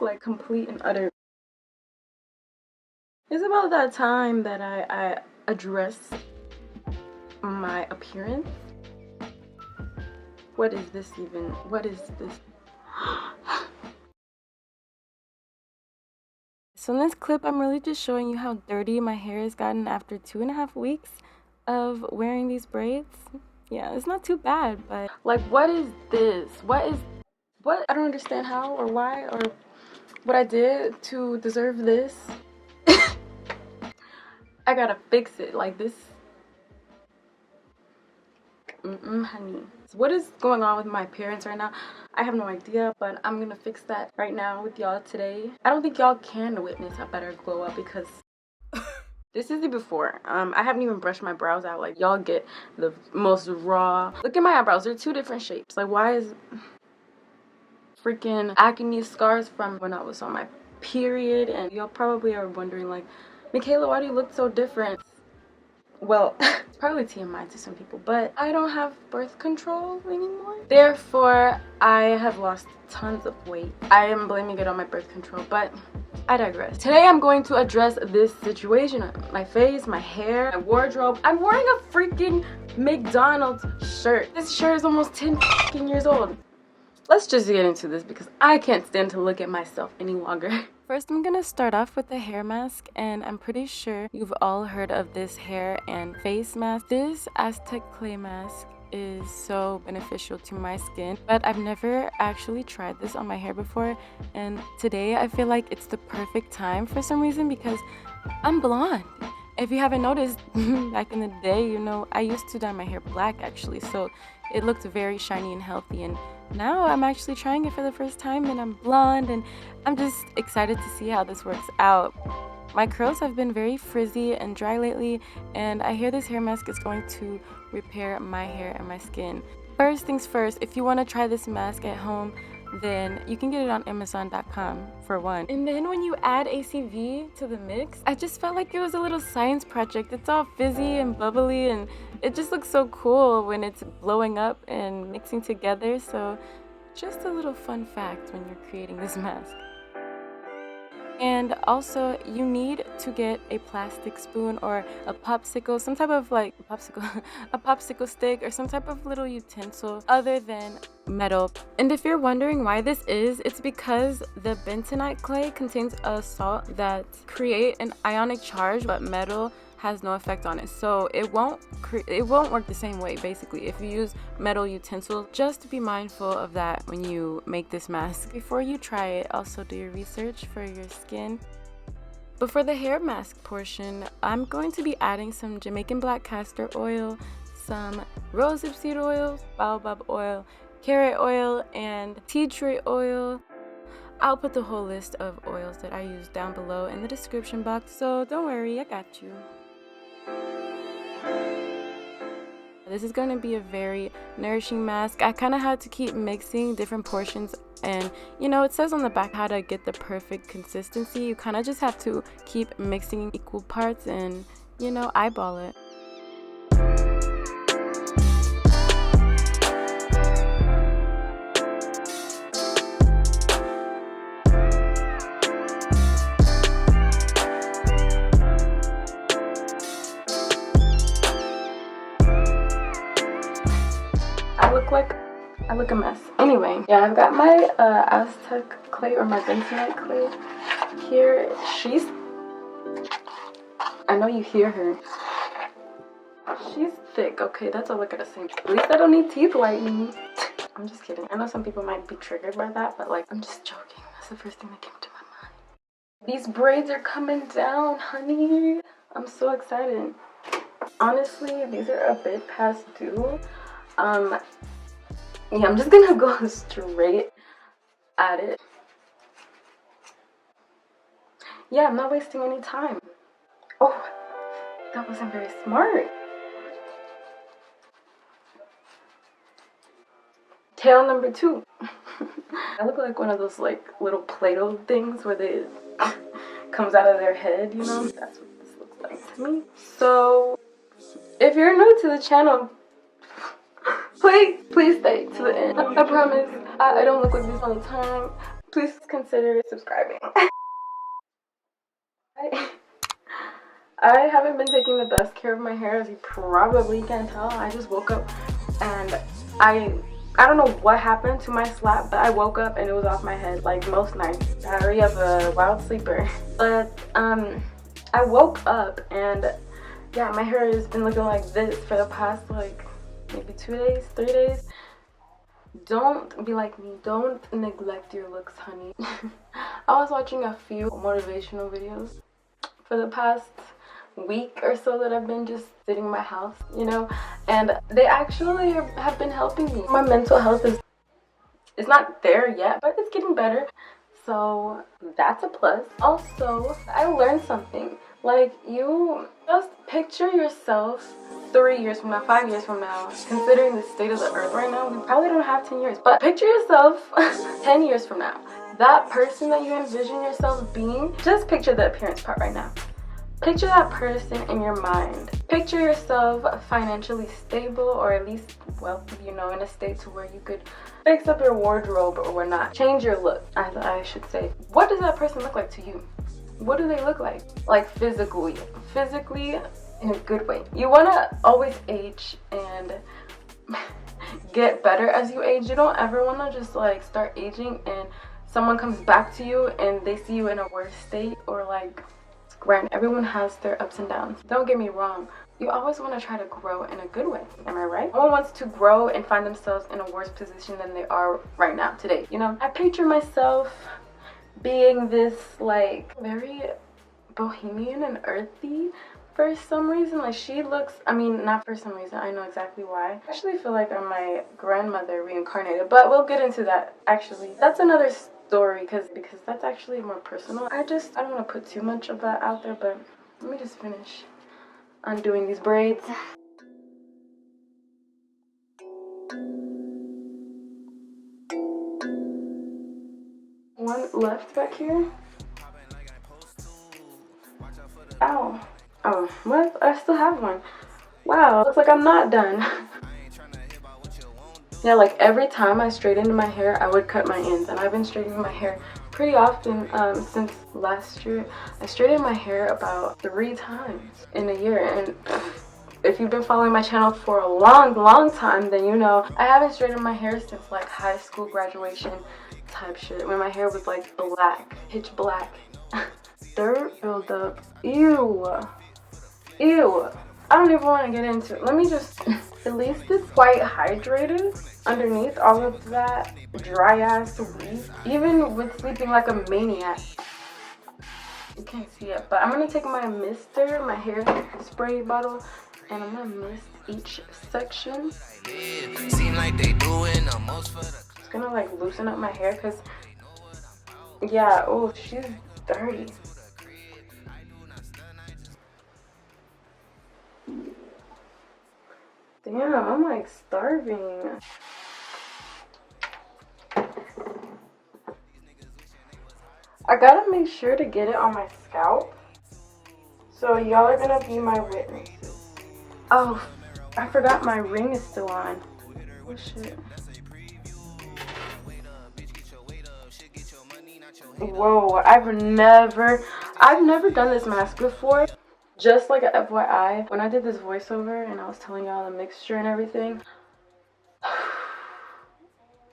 like complete and utter. It's about that time that I address my appearance. What is this even? What is this? So in this clip, I'm really just showing you how dirty my hair has gotten after 2.5 weeks of wearing these braids. Yeah, it's not too bad, but like, what is this? What? I don't understand how or why or what I did to deserve this. I gotta fix it. Like this. Honey. So what is going on with my appearance right now? I have no idea, but I'm gonna fix that right now with y'all today. I don't think y'all can witness a better glow up because this is the before. I haven't even brushed my brows out. Like, y'all get the most raw. Look at my eyebrows. They're 2 different shapes. Like, why is freaking acne scars from when I was on my period? And y'all probably are wondering, like, Michaela, why do you look so different? Well, it's probably TMI to some people, but I don't have birth control anymore. Therefore, I have lost tons of weight. I am blaming it on my birth control, but I digress. Today, I'm going to address this situation. My face, my hair, my wardrobe. I'm wearing a freaking McDonald's shirt. This shirt is almost 10 fucking years old. Let's just get into this because I can't stand to look at myself any longer. First, I'm gonna start off with the hair mask, and I'm pretty sure you've all heard of this hair and face mask. This Aztec clay mask is so beneficial to my skin, but I've never actually tried this on my hair before, and today I feel like it's the perfect time for some reason because I'm blonde. If you haven't noticed, back in the day, you know, I used to dye my hair black actually, so it looked very shiny and healthy, and now I'm actually trying it for the first time and I'm blonde and I'm just excited to see how this works out. My curls have been very frizzy and dry lately, and I hear this hair mask is going to repair my hair and my skin. First things first, if you want to try this mask at home, then you can get it on Amazon.com for one. And then when you add ACV to the mix, I just felt like it was a little science project. It's all fizzy and bubbly and it just looks so cool when it's blowing up and mixing together. So just a little fun fact when you're creating this mask. And also, you need to get a plastic spoon or a popsicle, some type of like a popsicle stick or some type of little utensil other than metal. And if you're wondering why this is, it's because the bentonite clay contains a salt that create an ionic charge, but metal has no effect on it, so it won't work the same way. Basically, if you use metal utensils, just be mindful of that when you make this mask. Before you try it, also do your research for your skin. But for the hair mask portion, I'm going to be adding some Jamaican black castor oil, some rosehip seed oil, baobab oil, carrot oil, and tea tree oil. I'll put the whole list of oils that I use down below in the description box, so don't worry, I got you. This is going to be a very nourishing mask. I kind of had to keep mixing different portions, and you know, it says on the back how to get the perfect consistency. You kind of just have to keep mixing equal parts and, you know, eyeball it. I look a mess. Anyway, yeah, I've got my Aztec clay or my bentonite clay here. I know you hear her. She's thick. Okay, that's all I gotta say. At least I don't need teeth whitening. I'm just kidding. I know some people might be triggered by that, but like, I'm just joking. That's the first thing that came to my mind. These braids are coming down, honey. I'm so excited. Honestly, these are a bit past due. Yeah, I'm just gonna go straight at it. Yeah, I'm not wasting any time. Oh, that wasn't very smart. Tail number 2. I look like one of those like little Play-Doh things where they comes out of their head, you know? That's what this looks like to me. So, if you're new to the channel, please stay to the end. I promise I don't look like this all the time. please consider subscribing. I haven't been taking the best care of my hair, as you probably can tell. I just woke up and I don't know what happened to my slap, but I woke up and it was off my head like most nights. Diary of a wild sleeper. But I woke up and yeah, my hair has been looking like this for the past like maybe 2 days, 3 days. Don't be like me. Don't neglect your looks, honey. I was watching a few motivational videos for the past week or so that I've been just sitting in my house, you know, and they actually have been helping me. My mental health is not there yet, but it's getting better, so that's a plus. Also, I learned something. Like, you just picture yourself 3 years from now, 5 years from now, considering the state of the earth right now. We probably don't have 10 years, but picture yourself 10 years from now. That person that you envision yourself being, just picture the appearance part right now. Picture that person in your mind. Picture yourself financially stable, or at least wealthy, you know, in a state to where you could fix up your wardrobe or whatnot. Change your look, as I should say. What does that person look like to you? What do they look like? Like physically in a good way. You want to always age and get better as you age. You don't ever want to just like start aging and someone comes back to you and they see you in a worse state, or like, granted, everyone has their ups and downs. Don't get me wrong. You always want to try to grow in a good way. Am I right? No one wants to grow and find themselves in a worse position than they are right now today. You know, I picture myself being this like very bohemian and earthy for some reason. Like, she looks, I mean, not for some reason, I know exactly why. I actually feel like I'm my grandmother reincarnated, but we'll get into that. Actually, that's another story because that's actually more personal. I don't want to put too much of that out there, but let me just finish undoing these braids. One left back here. Ow. Oh, what? I still have one. Wow, looks like I'm not done. Yeah, like every time I straightened my hair, I would cut my ends, and I've been straightening my hair pretty often since last year. I straightened my hair about 3 times in a year, and if you've been following my channel for a long time, then you know I haven't straightened my hair since like high school graduation type shit, when my hair was like black, pitch black. Dirt buildup. Ew. I don't even want to get into it. Let me just, at least it's quite hydrated underneath all of that dry ass weave. Even with sleeping like a maniac. You can't see it, but I'm gonna take my mister, my hair spray bottle, and I'm gonna mist each section. Seem like they doing the most for the. It's gonna like loosen up my hair, because yeah, oh, she's dirty. Damn, I'm like starving. I gotta make sure to get it on my scalp. So y'all are gonna be my witnesses. Oh, I forgot my ring is still on. Oh shit. Whoa, I've never done this mask before. Just like a FYI, when I did this voiceover and I was telling y'all the mixture and everything,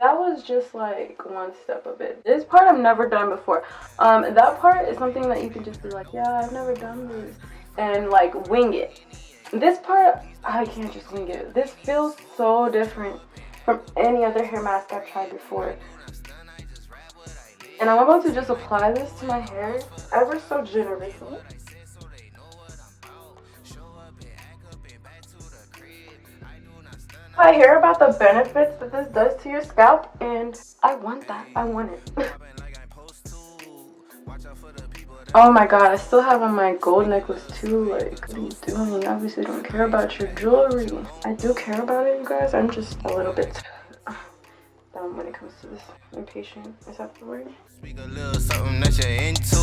that was just like one step of it. This part I've never done before. That part is something that you can just be like, yeah, I've never done this, and like wing it. This part, I can't just wing it. This feels so different from any other hair mask I've tried before. And I'm about to just apply this to my hair ever so generously. I hear about the benefits that this does to your scalp, and I want that. I want it. Oh my god, I still have on my gold necklace too. Like, what are you doing? You obviously don't care about your jewelry. I do care about it, you guys. I'm just a little bit dumb when it comes to this. Impatient. Is that the word? Speak a little something that you're into.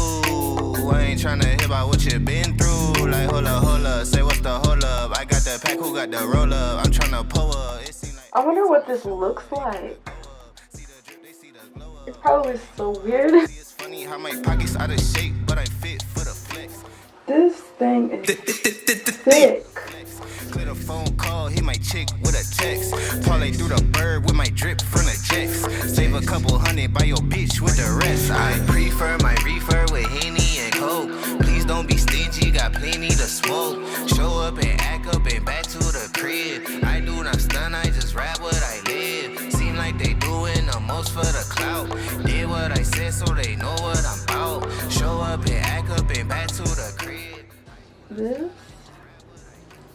I ain't trying to hear about what you've been through. Like, hold up, say what's the hold up. I got the pack, who got the roll up? I'm trying to pull up. I wonder what this looks like. It's probably so weird. It's funny how my pockets out of shape, but I fit for the flex. This thing is thick. Clear the phone call, hit my chick with a text. Parlay through the bird with my drip from the jets. Save a couple hundred by your bitch with the rest. I prefer my reefer with Henny and Coke. Please don't be stingy, got plenty to smoke. Show up and act up and back to the crib. I do not stun, I just rap what I live. Seem like they doing the most for the clout. Did what I said so they know what I'm about. Show up and act up and back to the crib. This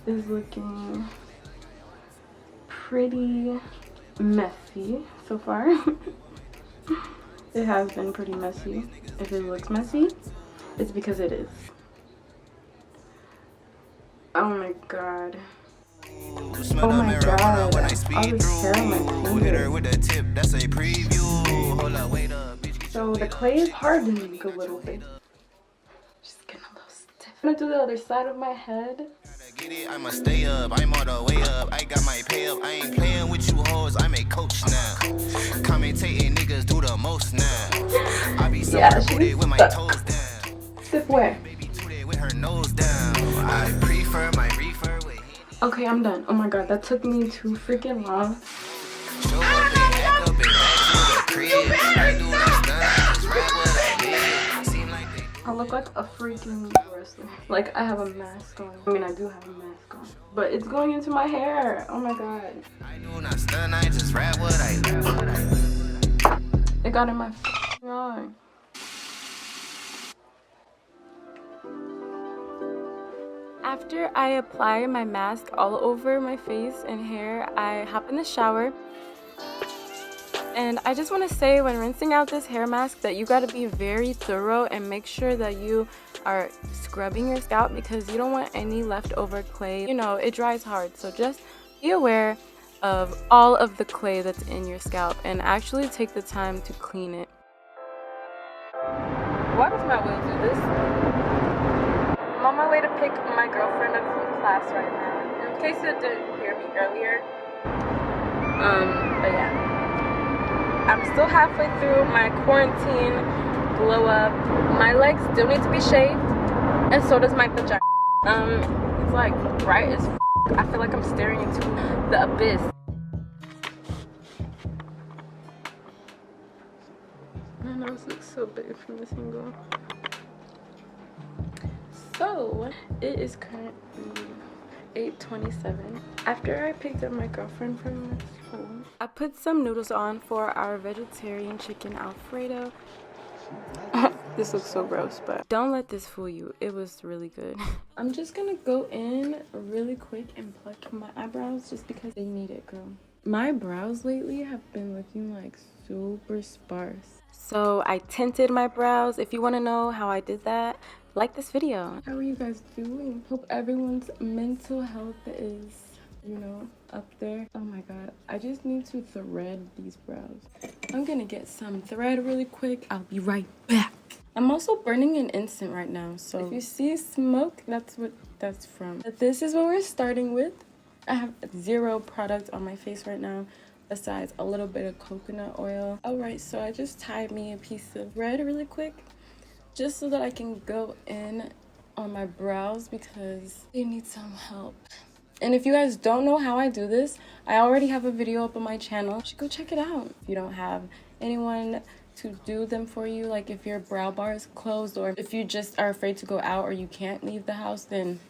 is looking pretty messy so far. It has been pretty messy. If it looks messy, it's because it is. Oh my god. Oh my god. All this hair on my finger. So the clay is hardening a little bit. Just getting a little stiff. I'm gonna do the other side of my head. Get it, I'ma stay up, I'm all the way up. I got my pay up, I ain't playing with you hoes, I'm a coach now. Commentating niggas do the most now. I be so booted with my toes down. Stiff where? Baby tooted with her nose down. I prefer my reefer with. Okay, I'm done. Oh my god, that took me too freaking long. Show up and act up and back to the crib. I do not stun, I just rap what I live. Seem like they. I look like a freaking wrestler. Like I have a mask on. I mean, I do have a mask on, but it's going into my hair. Oh my god. I do not stun, I just rap what I live. It got in my eye. After I apply my mask all over my face and hair, I hop in the shower. And I just want to say, when rinsing out this hair mask, that you got to be very thorough and make sure that you are scrubbing your scalp, because you don't want any leftover clay. You know, it dries hard, so just be aware of all of the clay that's in your scalp and actually take the time to clean it. Why does my wheel do this? I'm on my way to pick my girlfriend up from class right now. In case you didn't hear me earlier. But yeah. I'm still halfway through my quarantine glow up. My legs still need to be shaved, and so does my vagina. It's like bright as f. I feel like I'm staring into the abyss. My nose looks so big from this angle. So it is currently 8:27. After I picked up my girlfriend from school, I put some noodles on for our vegetarian chicken Alfredo. This looks so gross, but don't let this fool you. It was really good. I'm just gonna go in really quick and pluck my eyebrows just because they need it, girl. My brows lately have been looking like super sparse. So I tinted my brows. If you want to know how I did that, like this video. How are you guys doing? Hope everyone's mental health is, you know, up there. Oh my god, I just need to thread these brows. I'm gonna get some thread really quick. I'll be right back. I'm also burning an incense right now, so if you see smoke, that's what that's from. But this is what we're starting with. I have zero product on my face right now besides a little bit of coconut oil. Alright, so I just tied me a piece of thread really quick just so that I can go in on my brows because they need some help. And if you guys don't know how I do this, I already have a video up on my channel. You should go check it out. If you don't have anyone to do them for you, like if your brow bar is closed, or if you just are afraid to go out or you can't leave the house, then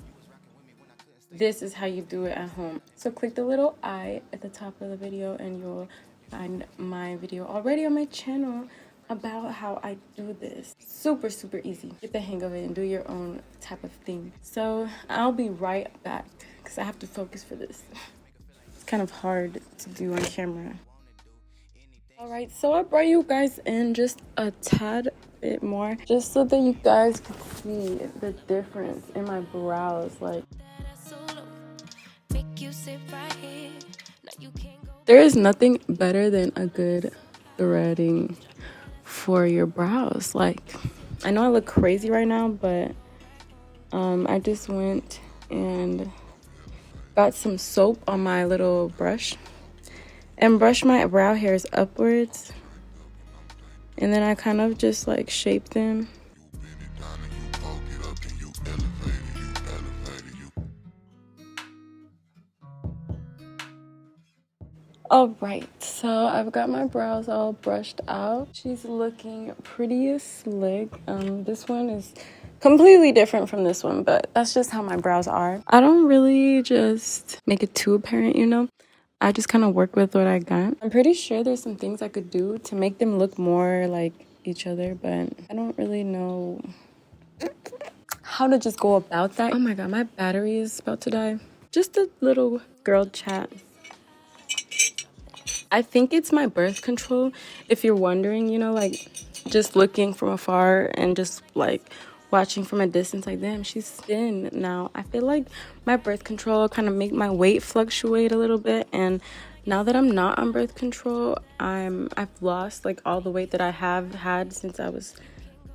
this is how you do it at home. So click the little eye at the top of the video and you'll find my video already on my channel about how I do this. Super easy. Get the hang of it and do your own type of thing. So I'll be right back because I have to focus for this. It's kind of hard to do on camera. Alright, so I brought you guys in just a tad bit more just so that you guys could see the difference in my brows. Like, there is nothing better than a good threading for your brows. Like, I know I look crazy right now, but I just went and got some soap on my little brush and brush my brow hairs upwards And then I kind of just like shape them. Alright, so I've got my brows all brushed out. She's looking pretty slick. This one is completely different from this one, but that's just how my brows are. I don't really just make it too apparent, you know? I just kind of work with what I got. I'm pretty sure there's some things I could do to make them look more like each other, but I don't really know how to just go about that. Oh my god, my battery is about to die. Just a little girl chat. I think it's my birth control. If you're wondering, you know, like just looking from afar and just like watching from a distance, like damn, she's thin now. I feel like my birth control kind of make my weight fluctuate a little bit, and now that I'm not on birth control, I've lost like all the weight that I have had since I was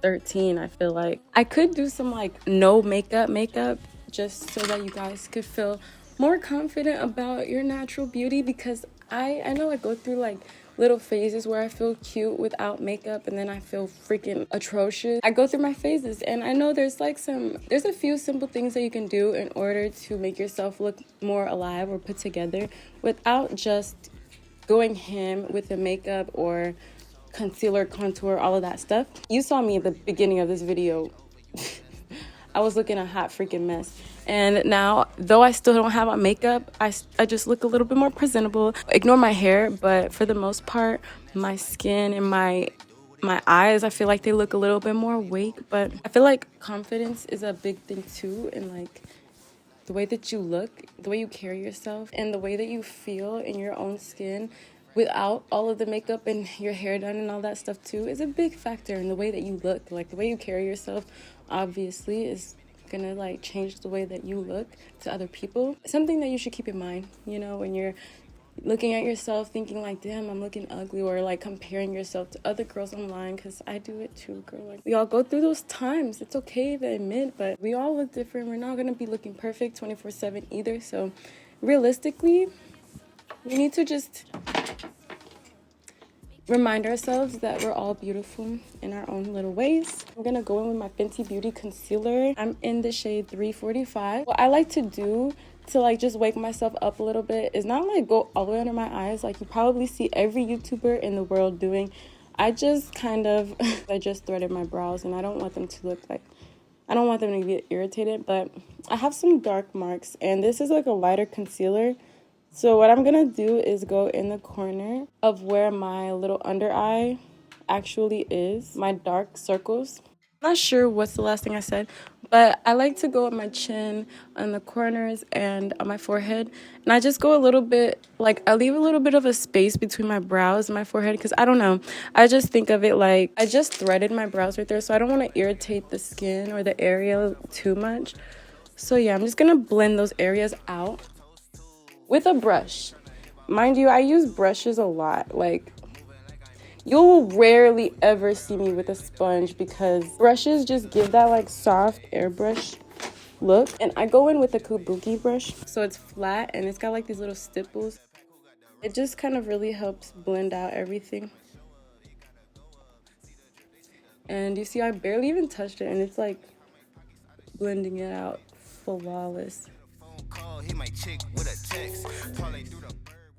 13. I feel like I could do some like no makeup just so that you guys could feel more confident about your natural beauty, because I know I go through like little phases where I feel cute without makeup and then I feel freaking atrocious. I go through my phases, and I know there's a few simple things that you can do in order to make yourself look more alive or put together without just going ham with the makeup or concealer, contour, all of that stuff. You saw me at the beginning of this video. I was looking a hot freaking mess. And now, though I still don't have on makeup, I just look a little bit more presentable. Ignore my hair, but for the most part, my skin and my eyes, I feel like they look a little bit more awake. But I feel like confidence is a big thing too, and like the way that you look, the way you carry yourself, and the way that you feel in your own skin without all of the makeup and your hair done and all that stuff too is a big factor in the way that you look. Like the way you carry yourself obviously is gonna like change the way that you look to other people. Something that you should keep in mind, you know, when you're looking at yourself thinking like damn, I'm looking ugly, or like comparing yourself to other girls online, because I do it too, girl. Like we all go through those times. It's okay to admit, but we all look different. We're not gonna be looking perfect 24/7 either. So realistically, we need to just remind ourselves that we're all beautiful in our own little ways. I'm gonna go in with my Fenty Beauty concealer. I'm in the shade 345. What I like to do to like just wake myself up a little bit is not like go all the way under my eyes like you probably see every YouTuber in the world doing. I just kind of I just threaded my brows, and I don't want them to look like, I don't want them to get irritated, but I have some dark marks, and this is like a lighter concealer. So what I'm gonna do is go in the corner of where my little under eye actually is, my dark circles. I'm not sure what's the last thing I said, but I like to go on my chin, on the corners, and on my forehead. And I just go a little bit, like I leave a little bit of a space between my brows and my forehead, because I don't know, I just think of it like I just threaded my brows right there, so I don't want to irritate the skin or the area too much. So yeah, I'm just gonna blend those areas out with a brush. Mind you, I use brushes a lot. Like, you'll rarely ever see me with a sponge, because brushes just give that like soft airbrush look. And I go in with a kabuki brush, so it's flat and it's got like these little stipples. It just kind of really helps blend out everything. And you see, I barely even touched it, and it's like blending it out flawless.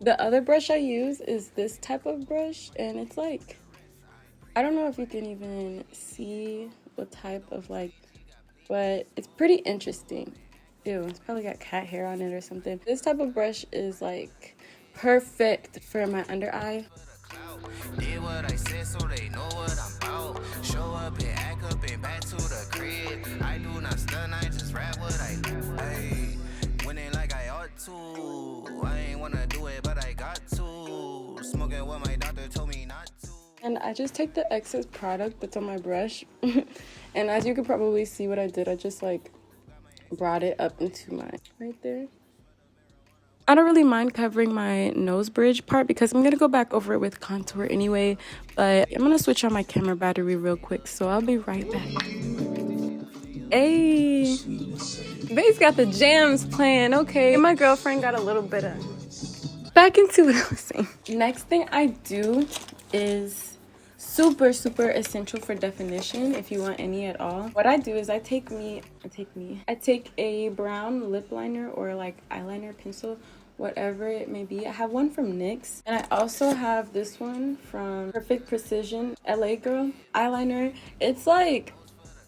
The other brush I use is this type of brush, and it's like, I don't know if you can even see what type of like, but it's pretty interesting. Ew, it's probably got cat hair on it or something. This type of brush is like perfect for my under eye. Did what I said so they know what I'm about. Show up and act up and back to the crib. I do not stun, I just rap what I do. Hey, winning like I ought to. I ain't wanna do it, but I got to. Smoking what my doctor told me not to. And I just take the excess product that's on my brush. And as you can probably see what I did, I just like brought it up into my right there. I don't really mind covering my nose bridge part because I'm going to go back over it with contour anyway. But I'm going to switch on my camera battery real quick, so I'll be right back. Hey, Bae's got the jams playing. Okay, my girlfriend got a little bit of... Back into what I was saying. Next thing I do is super essential for definition if you want any at all. What I do is I take a brown lip liner or like eyeliner pencil, whatever it may be. I have one from NYX, and I also have this one from Perfect Precision LA Girl eyeliner. It's like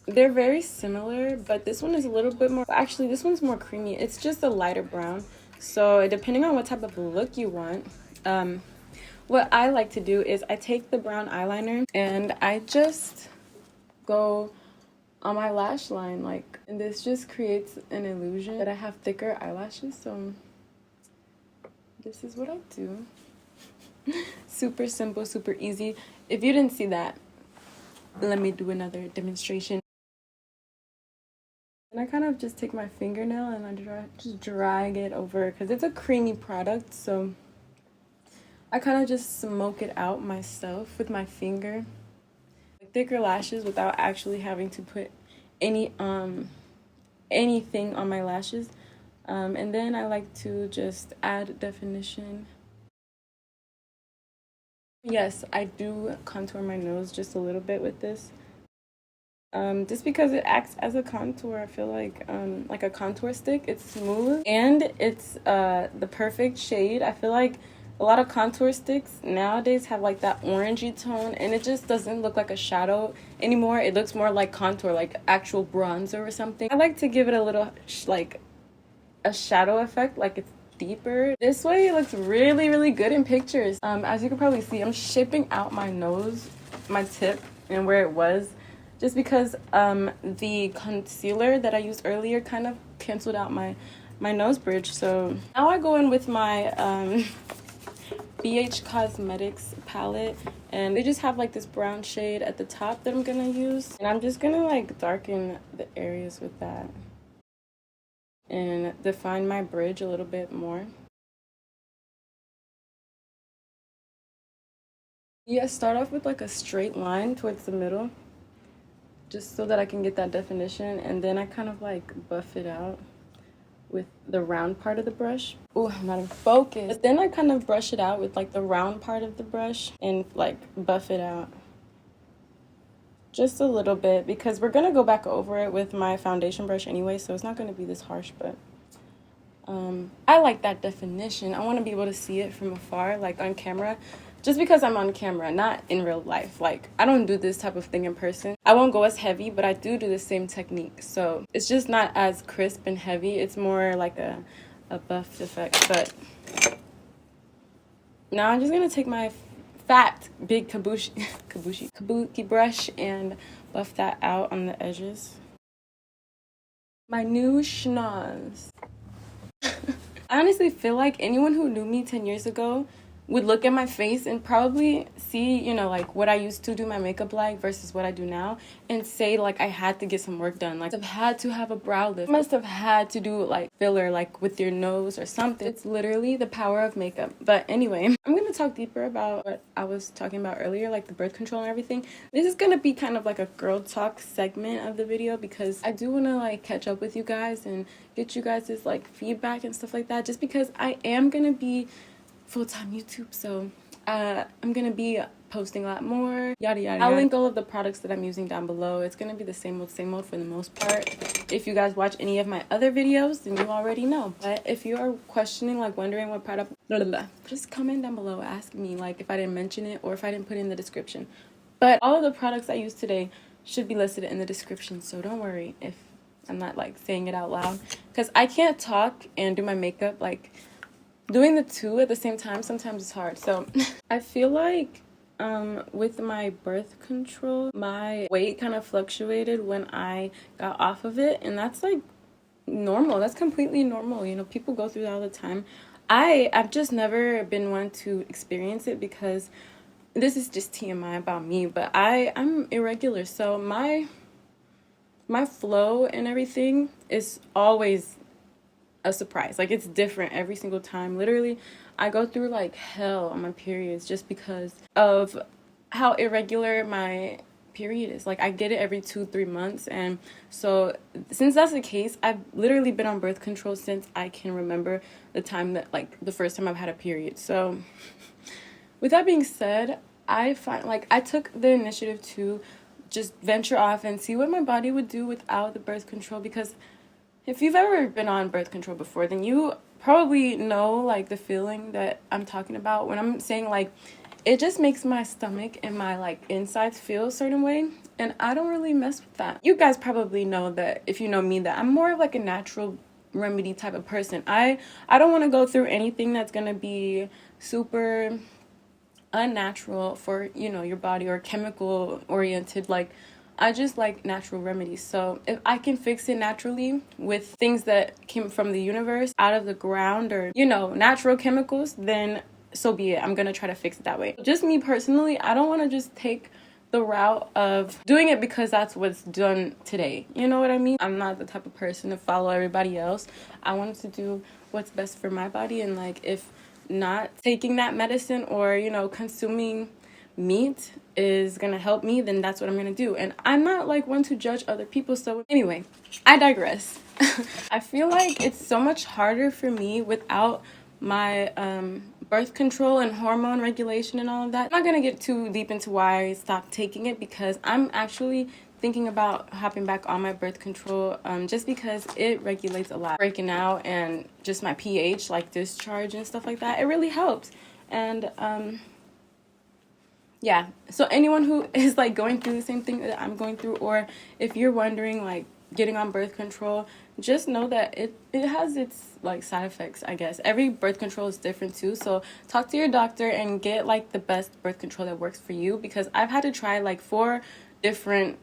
they're very similar, but this one is a little bit more, actually this one's more creamy. It's just a lighter brown, so depending on what type of look you want, what I like to do is I take the brown eyeliner and I just go on my lash line, like, and this just creates an illusion that I have thicker eyelashes. So this is what I do. Super simple, super easy. If you didn't see that, let me do another demonstration. And I kind of just take my fingernail and I just drag it over because it's a creamy product, so I kind of just smoke it out myself with my finger. Thicker lashes without actually having to put any anything on my lashes. And then I like to just add definition. Yes, I do contour my nose just a little bit with this. Just because it acts as a contour. I feel like a contour stick. It's smooth and it's the perfect shade. I feel like a lot of contour sticks nowadays have like that orangey tone, and it just doesn't look like a shadow anymore. It looks more like contour, like actual bronzer or something. I like to give it a little like a shadow effect, like it's deeper. This way it looks really good in pictures. As you can probably see, I'm shaping out my nose, my tip, and where it was, just because the concealer that I used earlier kind of canceled out my nose bridge. So now I go in with my BH Cosmetics palette, and they just have like this brown shade at the top that I'm gonna use, and I'm just gonna like darken the areas with that and define my bridge a little bit more. Yeah, start off with like a straight line towards the middle, just so that I can get that definition, and then I kind of like buff it out with the round part of the brush. Oh, I'm not in focus. But then I kind of brush it out with like the round part of the brush and like buff it out just a little bit, because we're gonna go back over it with my foundation brush anyway, so it's not gonna be this harsh. But I like that definition. I want to be able to see it from afar, like on camera, just because I'm on camera, not in real life. Like, I don't do this type of thing in person. I won't go as heavy, but I do the same technique, so it's just not as crisp and heavy. It's more like a buffed effect. But now I'm just gonna take my fat big kabuki brush and buff that out on the edges. My new schnoz. I honestly feel like anyone who knew me 10 years ago would look at my face and probably see, you know, like what I used to do my makeup like versus what I do now, and say like I had to get some work done. Like, I've had to have a brow lift. I must have had to do like filler like with your nose or something. It's literally the power of makeup. But anyway, I'm gonna talk deeper about what I was talking about earlier, like the birth control and everything. This is gonna be kind of like a girl talk segment of the video, because I do want to like catch up with you guys and get you guys' like feedback and stuff like that, just because I am gonna be full-time YouTube, so I'm gonna be posting a lot more, yada yada. I'll link all of the products that I'm using down below. It's gonna be the same old for the most part. If you guys watch any of my other videos, then you already know. But if you are questioning, like wondering what product, just comment down below, ask me like if I didn't mention it or if I didn't put it in the description. But all of the products I use today should be listed in the description, so don't worry if I'm not like saying it out loud, because I can't talk and do my makeup. Like, doing the two at the same time sometimes it's hard. So I feel like with my birth control, my weight kind of fluctuated when I got off of it, and that's like normal. That's completely normal. You know, people go through that all the time. I've just never been one to experience it, because this is just TMI about me, but I'm irregular, so my flow and everything is always a surprise. Like, it's different every single time. Literally, I go through like hell on my periods just because of how irregular my period is. Like, I get it every 2-3 months, and so since that's the case, I've literally been on birth control since I can remember the time that, like, the first time I've had a period. So with that being said, I find, like, I took the initiative to just venture off and see what my body would do without the birth control, because if you've ever been on birth control before, then you probably know, like, the feeling that I'm talking about when I'm saying, like, it just makes my stomach and my, like, insides feel a certain way, and I don't really mess with that. You guys probably know that, if you know me, that I'm more of, like, a natural remedy type of person. I don't want to go through anything that's gonna be super unnatural for, you know, your body, or chemical oriented. Like, I just like natural remedies. So if I can fix it naturally with things that came from the universe, out of the ground, or, you know, natural chemicals, then so be it. I'm gonna try to fix it that way. Just me personally, I don't want to just take the route of doing it because that's what's done today. You know what I mean? I'm not the type of person to follow everybody else. I wanted to do what's best for my body, and, like, if not taking that medicine or, you know, consuming meat is gonna help me, then that's what I'm gonna do. And I'm not, like, one to judge other people. So anyway, I digress. I feel like it's so much harder for me without my birth control and hormone regulation and all of that. I'm not gonna get too deep into why I stopped taking it, because I'm actually thinking about hopping back on my birth control, just because it regulates a lot. Breaking out and just my pH, like discharge and stuff like that, it really helps. And yeah, so anyone who is, like, going through the same thing that I'm going through, or if you're wondering, like, getting on birth control, just know that it has its, like, side effects, I guess. Every birth control is different too, so talk to your doctor and get, like, the best birth control that works for you, because I've had to try, like, 4 different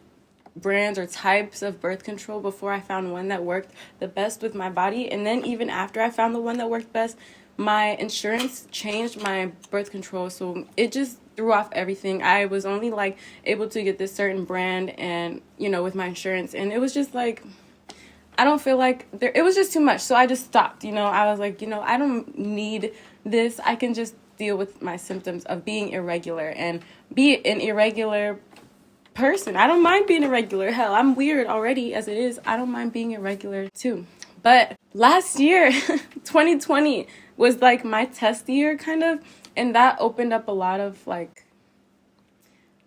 brands or types of birth control before I found one that worked the best with my body. And then even after I found the one that worked best, my insurance changed my birth control, so it just threw off everything. I was only, like, able to get this certain brand, and, you know, with my insurance, and it was just like, I don't feel like it was just too much, so I just stopped. You know, I was like, you know, I don't need this. I can just deal with my symptoms of being irregular and be an irregular person. I don't mind being irregular. Hell, I'm weird already as it is. I don't mind being irregular too. But last year, 2020, was, like, my test year, kind of, and that opened up a lot of, like,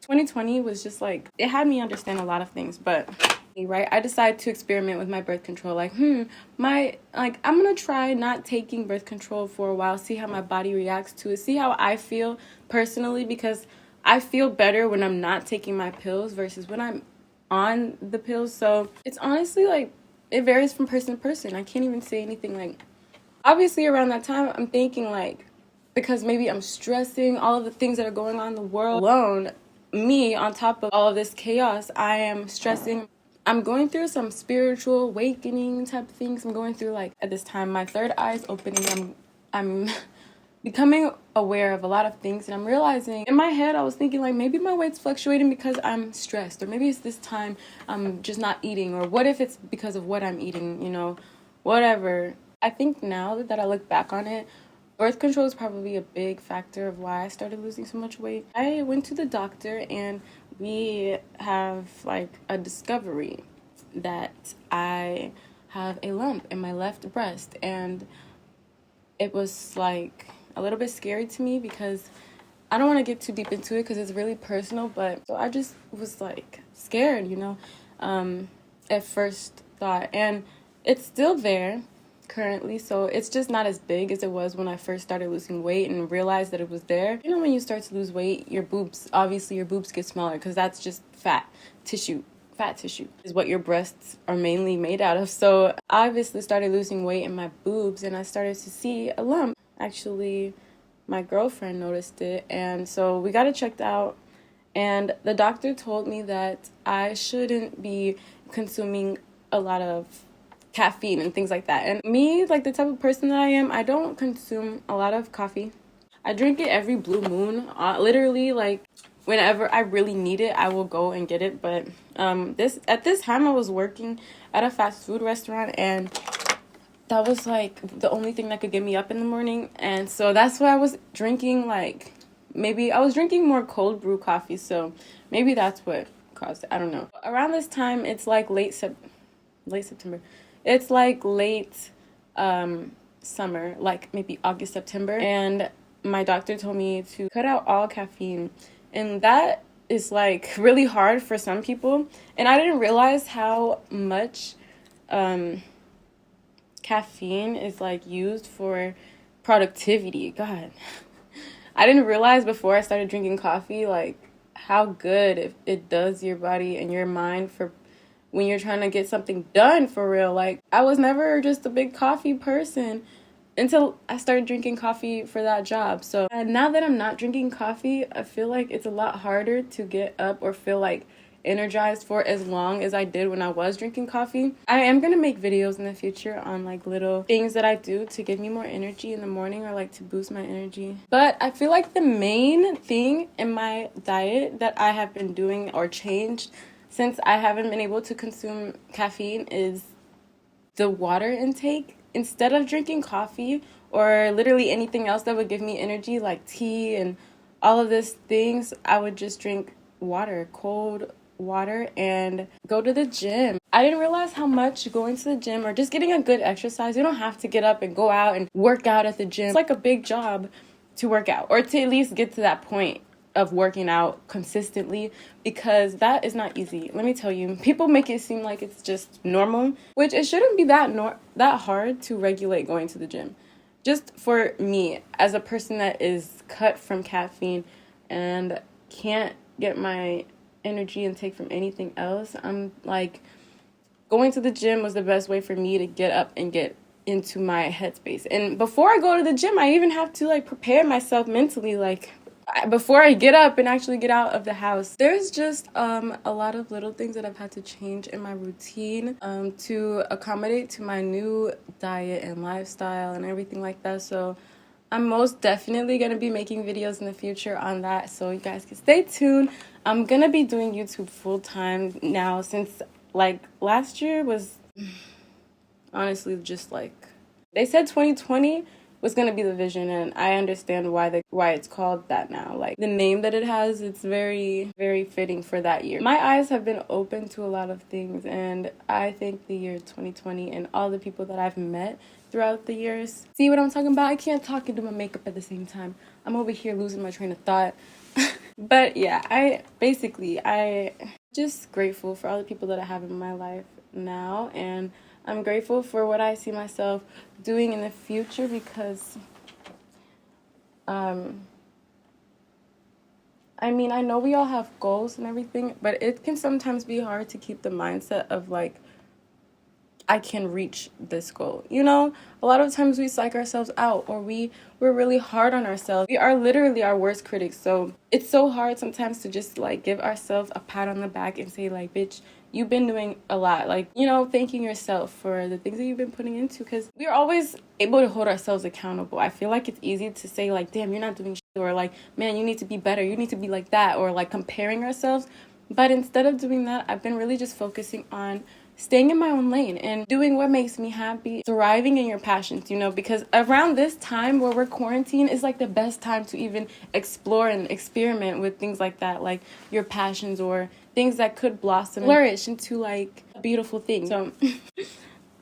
2020 was just, like, it had me understand a lot of things. But right, I decided to experiment with my birth control. Like, I'm gonna try not taking birth control for a while, see how my body reacts to it, see how I feel personally, because I feel better when I'm not taking my pills versus when I'm on the pills. So it's honestly, like, it varies from person to person. I can't even say anything. Like, obviously around that time, I'm thinking, like, because maybe I'm stressing all of the things that are going on in the world alone, me on top of all of this chaos, I am stressing. I'm going through some spiritual awakening type of things. I'm going through, like, at this time, my third eye is opening. I'm becoming aware of a lot of things, and I'm realizing in my head, I was thinking, like, maybe my weight's fluctuating because I'm stressed, or maybe it's this time I'm just not eating, or what if it's because of what I'm eating, you know, whatever. I think now that I look back on it, birth control is probably a big factor of why I started losing so much weight. I went to the doctor, and we have, like, a discovery that I have a lump in my left breast, and it was, like, a little bit scary to me, because I don't want to get too deep into it because it's really personal, but so I just was, like, scared, you know, at first thought, and it's still there currently, so it's just not as big as it was when I first started losing weight and realized that it was there. You know, when you start to lose weight, your boobs get smaller, because that's just fat tissue is what your breasts are mainly made out of. So I obviously started losing weight in my boobs, and I started to see a lump. Actually, my girlfriend noticed it, and so we got it checked out, and the doctor told me that I shouldn't be consuming a lot of caffeine and things like that. And me, like, the type of person that I am, I don't consume a lot of coffee. I drink it every blue moon, literally, like, whenever I really need it, I will go and get it. But at this time, I was working at a fast food restaurant, and that was, like, the only thing that could get me up in the morning. And so that's why I was drinking, like, maybe I was drinking more cold brew coffee, so maybe that's what caused it. I don't know. Around this time, it's, like, late September. It's, like, late summer, like, maybe August, September. And my doctor told me to cut out all caffeine and that is like really hard for some people. And I didn't realize how much caffeine is like used for productivity. God, I didn't realize before I started drinking coffee like how good it does your body and your mind for when you're trying to get something done for real. Like, I was never just a big coffee person until I started drinking coffee for that job. So now that I'm not drinking coffee, I feel like it's a lot harder to get up or feel like energized for as long as I did when I was drinking coffee. I am gonna make videos in the future on like little things that I do to give me more energy in the morning or like to boost my energy. But I feel like the main thing in my diet that I have been doing or changed since I haven't been able to consume caffeine is the water intake. Instead of drinking coffee or literally anything else that would give me energy like tea and all of these things, I would just drink water, cold water, and go to the gym. I didn't realize how much going to the gym or just getting a good exercise, you don't have to get up and go out and work out at the gym. It's like a big job to work out or to at least get to that point of working out consistently, because that is not easy. Let me tell you, people make it seem like it's just normal, which it shouldn't be that hard to regulate going to the gym. Just for me, as a person that is cut from caffeine and can't get my energy intake from anything else, I'm like, going to the gym was the best way for me to get up and get into my headspace. And before I go to the gym, I even have to like prepare myself mentally, like before I get up and actually get out of the house. There's just a lot of little things that I've had to change in my routine to accommodate to my new diet and lifestyle and everything like that. So I'm most definitely going to be making videos in the future on that, so you guys can stay tuned. I'm going to be doing YouTube full time now, since like last year was honestly just like, they said 2020 was going to be the vision, and I understand why it's called that now. Like, the name that it has, it's very, very fitting for that year. My eyes have been open to a lot of things, and I think the year 2020 and all the people that I've met throughout the years, see what I'm talking about? I can't talk and do my makeup at the same time. I'm over here losing my train of thought. But yeah, I just grateful for all the people that I have in my life now, and I'm grateful for what I see myself doing in the future, because I mean, I know we all have goals and everything, but it can sometimes be hard to keep the mindset of like, I can reach this goal. You know, a lot of times we psych ourselves out, or we're really hard on ourselves. We are literally our worst critics. So it's so hard sometimes to just like give ourselves a pat on the back and say like, bitch, you've been doing a lot. Like, you know, thanking yourself for the things that you've been putting into, because we're always able to hold ourselves accountable. I feel like it's easy to say like, damn, you're not doing shit, or like, man, you need to be better, you need to be like that, or like comparing ourselves. But instead of doing that, I've been really just focusing on staying in my own lane and doing what makes me happy, thriving in your passions, you know, because around this time where we're quarantined is like the best time to even explore and experiment with things like that, like your passions or things that could blossom and flourish into like a beautiful thing. So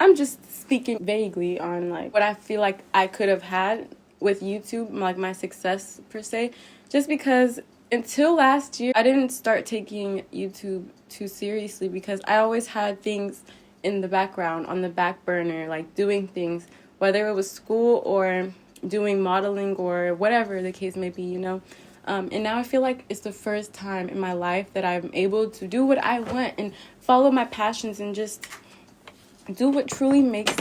I'm just speaking vaguely on like what I feel like I could have had with YouTube, like my success per se, just because until last year, I didn't start taking YouTube too seriously, because I always had things in the background, on the back burner, like doing things, whether it was school or doing modeling or whatever the case may be, you know. And now I feel like it's the first time in my life that I'm able to do what I want and follow my passions and just do what truly makes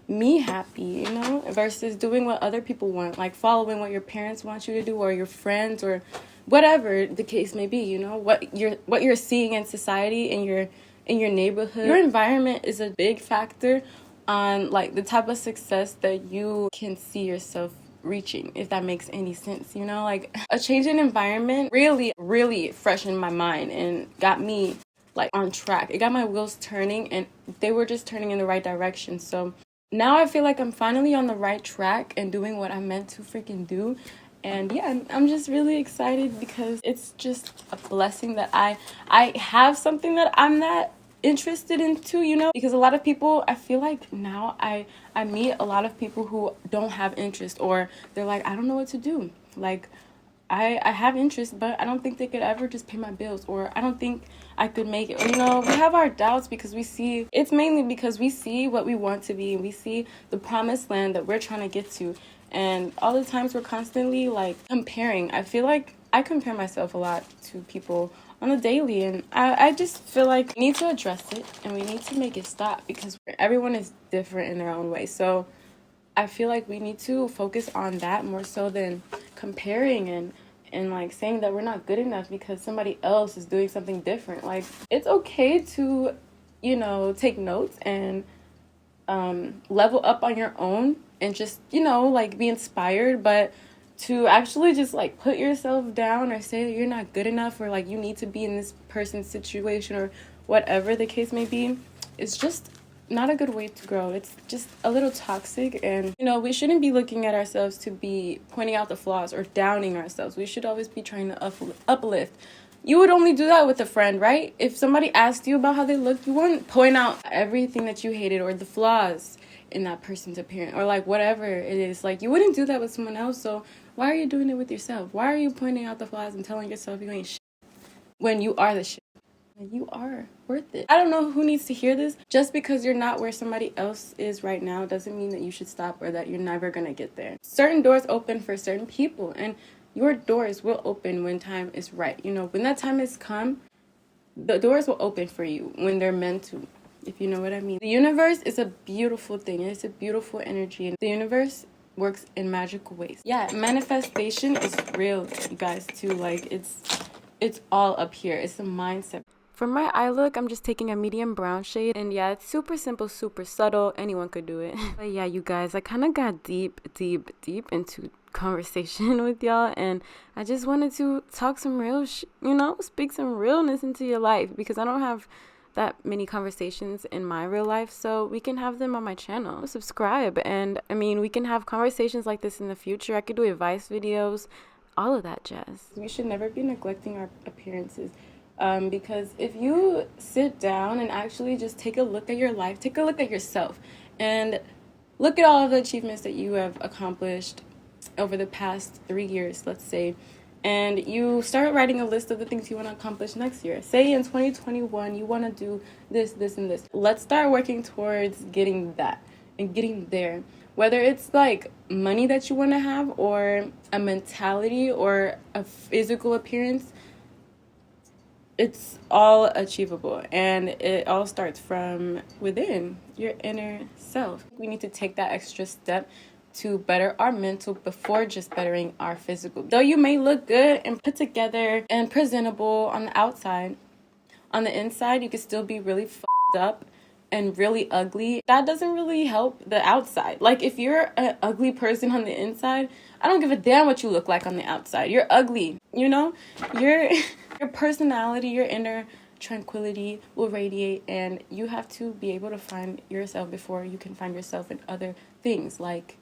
me happy, you know, versus doing what other people want, like following what your parents want you to do or your friends or whatever the case may be, you know, what you're seeing in society, in your neighborhood. Your environment is a big factor on like the type of success that you can see yourself reaching, if that makes any sense, you know. Like, a change in environment really freshened my mind and got me like on track. It got my wheels turning, and they were just turning in the right direction. So now I feel like I'm finally on the right track and doing what I'm meant to freaking do. And yeah, I'm just really excited, because it's just a blessing that I have something that I'm not interested in too, you know, because a lot of people, I feel like now I meet a lot of people who don't have interest, or they're like, I don't know what to do. Like, I have interest, but I don't think they could ever just pay my bills, or I don't think I could make it. Or, you know, we have our doubts because we see, it's mainly because we see what we want to be, and we see the promised land that we're trying to get to. And all the times we're constantly like comparing. I feel like I compare myself a lot to people on a daily, and I just feel like we need to address it and we need to make it stop, because everyone is different in their own way. So I feel like we need to focus on that more so than comparing and like saying that we're not good enough because somebody else is doing something different. Like, it's okay to, you know, take notes and level up on your own and just, you know, like be inspired, but to actually just like put yourself down or say that you're not good enough, or like you need to be in this person's situation, or whatever the case may be, it's just not a good way to grow. It's just a little toxic, and you know, we shouldn't be looking at ourselves to be pointing out the flaws or downing ourselves. We should always be trying to uplift. You would only do that with a friend, right? If somebody asked you about how they look, you wouldn't point out everything that you hated or the flaws in that person's appearance, or like whatever it is. Like, you wouldn't do that with someone else, so why are you doing it with yourself? Why are you pointing out the flaws and telling yourself you ain't shit when you are the shit? You are worth it. I don't know who needs to hear this. Just because you're not where somebody else is right now doesn't mean that you should stop, or that you're never gonna get there. Certain doors open for certain people, and your doors will open when time is right. You know, when that time has come, the doors will open for you when they're meant to, if you know what I mean. The universe is a beautiful thing. It's a beautiful energy, and the universe works in magical ways. Yeah, manifestation is real, you guys, too. Like, it's all up here. It's a mindset. For my eye look, I'm just taking a medium brown shade, and yeah, it's super simple, super subtle. Anyone could do it. But yeah, you guys, I kind of got deep into conversation with y'all, and I just wanted to talk some real you know, speak some realness into your life, because I don't have that many conversations in my real life, so we can have them on my channel. Subscribe, and I mean, we can have conversations like this in the future. I could do advice videos, all of that jazz. We should never be neglecting our appearances. Because if you sit down and actually just take a look at your life, take a look at yourself, and look at all of the achievements that you have accomplished over the past 3 years, let's say, and you start writing a list of the things you want to accomplish next year. Say in 2021, you want to do this, this, and this. Let's start working towards getting that and getting there. Whether it's like money that you want to have, or a mentality, or a physical appearance, it's all achievable, and it all starts from within your inner self. We need to take that extra step to better our mental before just bettering our physical. Though you may look good and put together and presentable on the outside, on the inside you can still be really f***ed up and really ugly. That doesn't really help the outside. Like, if you're an ugly person on the inside, I don't give a damn what you look like on the outside. You're ugly, you know? Your personality, your inner tranquility will radiate, and you have to be able to find yourself before you can find yourself in other things, like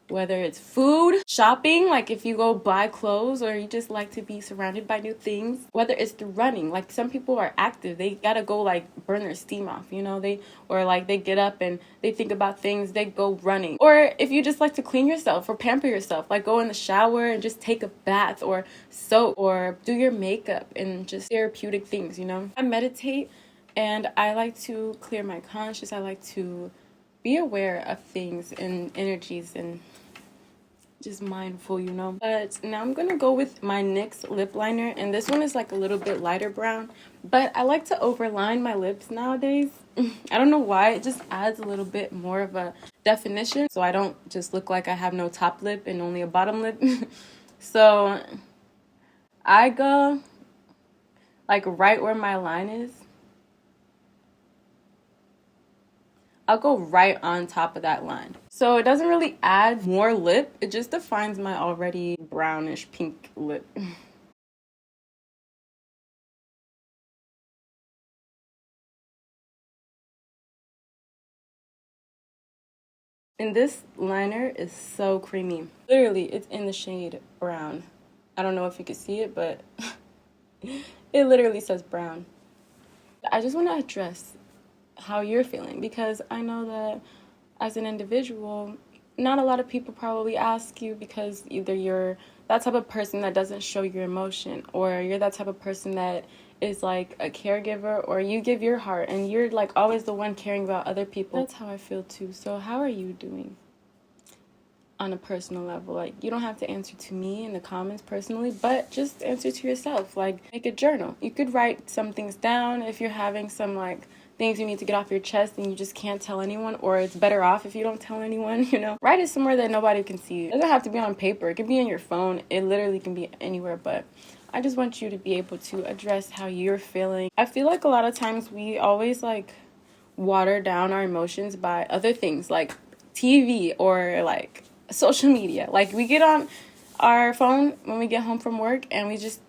whether it's food, shopping, like if you go buy clothes, or you just like to be surrounded by new things. Whether it's through running, like some people are active, they gotta go like burn their steam off, you know, they get up and they think about things, they go running. Or if you just like to clean yourself or pamper yourself, like go in the shower and just take a bath, or soap, or do your makeup, and just therapeutic things, you know. I meditate, and I like to clear my conscience. I like to be aware of things and energies, and just mindful, you know. But now I'm gonna go with my NYX lip liner, and this one is like a little bit lighter brown, but I like to overline my lips nowadays. I don't know why, it just adds a little bit more of a definition, so I don't just look like I have no top lip and only a bottom lip. So I go like right where my line is. I'll go right on top of that line. So it doesn't really add more lip. It just defines my already brownish pink lip. And this liner is so creamy. Literally, it's in the shade brown. I don't know if you can see it, but it literally says brown. I just want to address how you're feeling, because I know that as an individual, not a lot of people probably ask you because either you're that type of person that doesn't show your emotion, or you're that type of person that is like a caregiver, or you give your heart and you're like always the one caring about other people. That's how I feel too. So how are you doing on a personal level? Like, you don't have to answer to me in the comments personally, but just answer to yourself. Like, make a journal. You could write some things down if you're having some like things you need to get off your chest and you just can't tell anyone, or it's better off if you don't tell anyone, you know. Write it somewhere that nobody can see. It doesn't have to be on paper. It can be on your phone. It literally can be anywhere, but I just want you to be able to address how you're feeling. I feel like a lot of times we always like water down our emotions by other things like TV or like social media. Like, we get on our phone when we get home from work and we just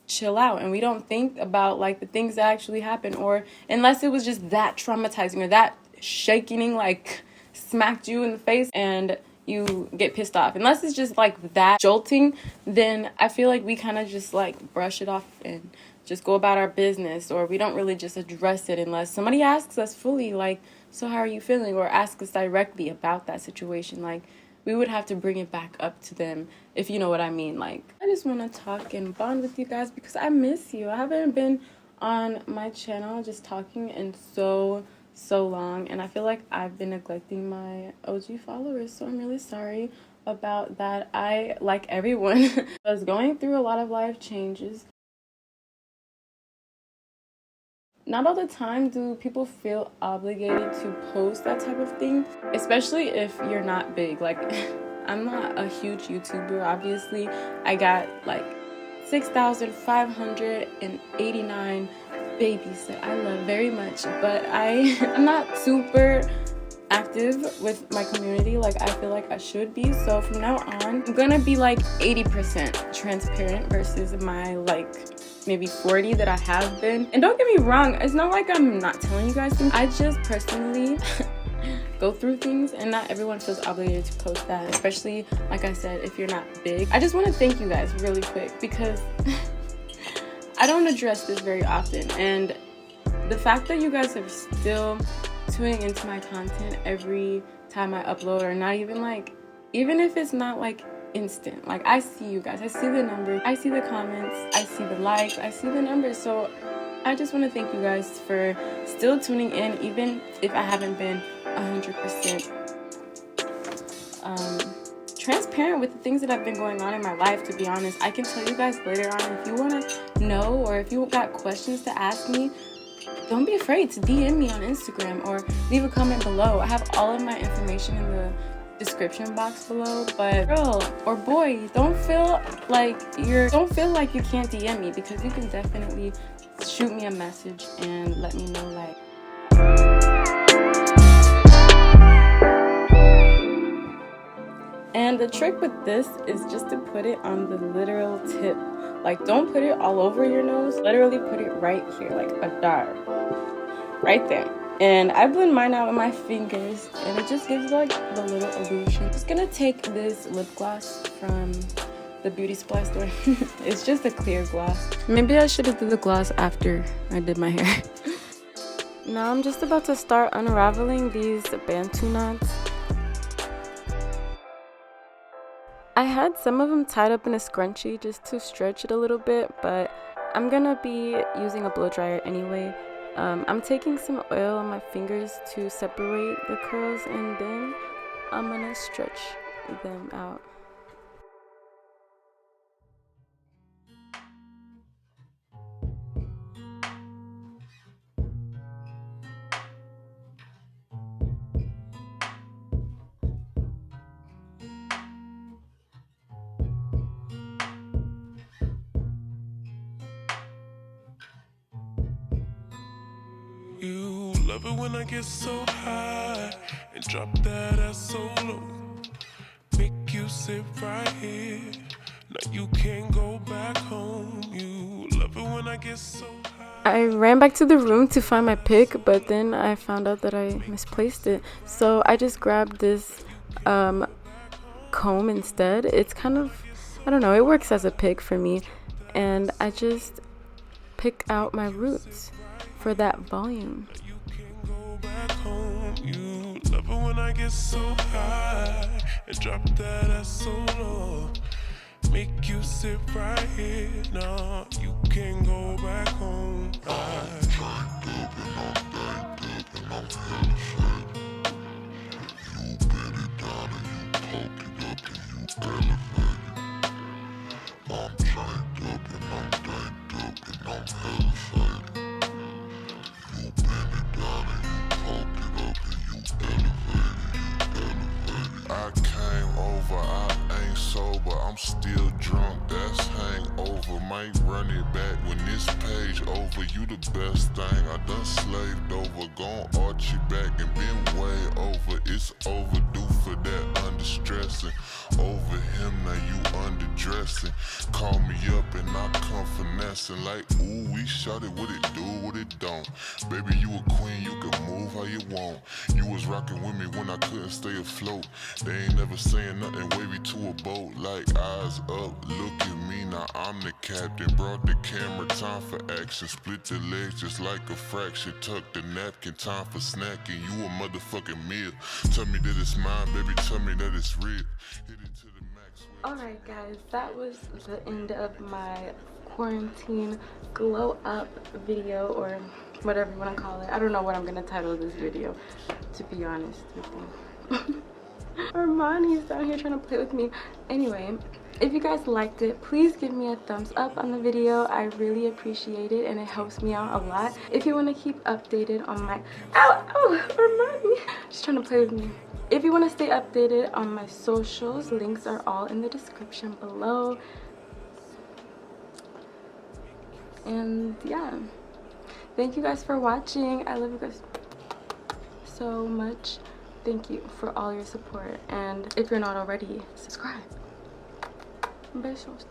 chill out and we don't think about like the things that actually happen, or unless it was just that traumatizing or that shaking, like smacked you in the face and you get pissed off. Unless it's just like that jolting, then I feel like we kind of just like brush it off and just go about our business, or we don't really just address it unless somebody asks us fully, like, so how are you feeling, or ask us directly about that situation. Like, we would have to bring it back up to them, if you know what I mean. Like, I just want to talk and bond with you guys because I miss you. I haven't been on my channel just talking in so long, and I feel like I've been neglecting my OG followers, so I'm really sorry about that. I, like everyone, was going through a lot of life changes. Not all the time do people feel obligated to post that type of thing, especially if you're not big. Like, I'm not a huge YouTuber, obviously. I got like 6,589 babies that I love very much, but I'm not super active with my community like I feel like I should be. So from now on, I'm gonna be like 80% transparent versus my like maybe 40 that I have been. And don't get me wrong, it's not like I'm not telling you guys things. I just personally go through things, and not everyone feels obligated to post that, especially like I said, if you're not big. I just want to thank you guys really quick because I don't address this very often, and the fact that you guys are still tuning into my content every time I upload, or not even like, even if it's not like instant, like I see you guys, I see the numbers, I see the comments, I see the likes, I see the numbers. So I just want to thank you guys for still tuning in, even if I haven't been 100% transparent with the things that have been going on in my life. To be honest, I can tell you guys later on if you want to know, or if you got questions to ask me. Don't be afraid to DM me on Instagram or leave a comment below. I have all of my information in the description box below. But girl or boy, don't feel like you can't DM me, because you can definitely shoot me a message and let me know, like. And the trick with this is just to put it on the literal tip. Like, don't put it all over your nose. Literally put it right here, like a dot. Right there. And I blend mine out with my fingers, and it just gives like the little illusion. I'm just gonna take this lip gloss from the beauty supply store. It's just a clear gloss. Maybe I should have did the gloss after I did my hair. Now I'm just about to start unraveling these Bantu knots. I had some of them tied up in a scrunchie just to stretch it a little bit, but I'm gonna be using a blow dryer anyway. I'm taking some oil on my fingers to separate the curls, and then I'm gonna stretch them out. You love it when I get so high and drop that ass so low. Make you sit right here. Now you can't go back home. You love it when I get so high. I ran back to the room to find my pick, but then I found out that I misplaced it. So I just grabbed this comb instead. It's kind of, I don't know, it works as a pick for me. And I just pick out my roots for that volume. You can't go back home. You love love it when I get so high and drop that ass so low. Make you sit right here. Nah, you can't go back home. I'm turned up and I'm banked up and I'm hella fat. You bend it down and you poke it up and you elevate it. I'm turned up and I'm banked up and I'm hella fat. You bend it down and you poke it up and you elevate it. I came over, I ain't sober, I'm still drunk, that's hangover. Might run it back when this page over. You the best thing I done slaved over. Gon' arch your back and been way over. It's overdue for that under-stressing. Over him, now you underdressing. Call me up and I come finessing. Like, ooh, we shot it, what it do, what it don't. Baby, you a queen, you can move how you want. You was rocking with me when I couldn't stay afloat. They ain't never saying nothing wavy to a boat. Like, eyes up, look at me, now I'm the captain. Brought the camera, time for action. Split the legs just like a fraction. Tuck the napkin, time for snacking. You a motherfucking meal. Tell me that it's mine, baby, tell me that it's real. Hit it to the max. Alright guys, that was the end of my quarantine glow up video, or whatever you want to call it. I don't know what I'm gonna title this video, to be honest with you. Armani's down here trying to play with me. Anyway, if you guys liked it, please give me a thumbs up on the video. I really appreciate it and it helps me out a lot. If you want to keep updated on my Armani, she's trying to play with me. If you want to stay updated on my socials, links are all in the description below. And yeah, thank you guys for watching. I love you guys so much. Thank you for all your support, and if you're not already, subscribe. Besos.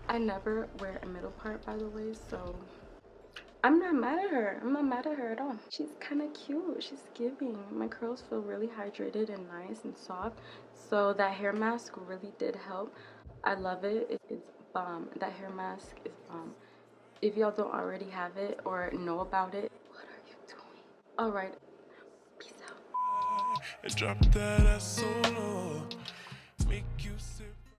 I never wear a middle part, by the way, so I'm not mad at her. I'm not mad at her at all. She's kind of cute. She's giving. My curls feel really hydrated and nice and soft, so that hair mask really did help. I love it. It's bomb. That hair mask is bomb. If y'all don't already have it or know about it, what are you doing? All right, peace out. And drop that ass so low.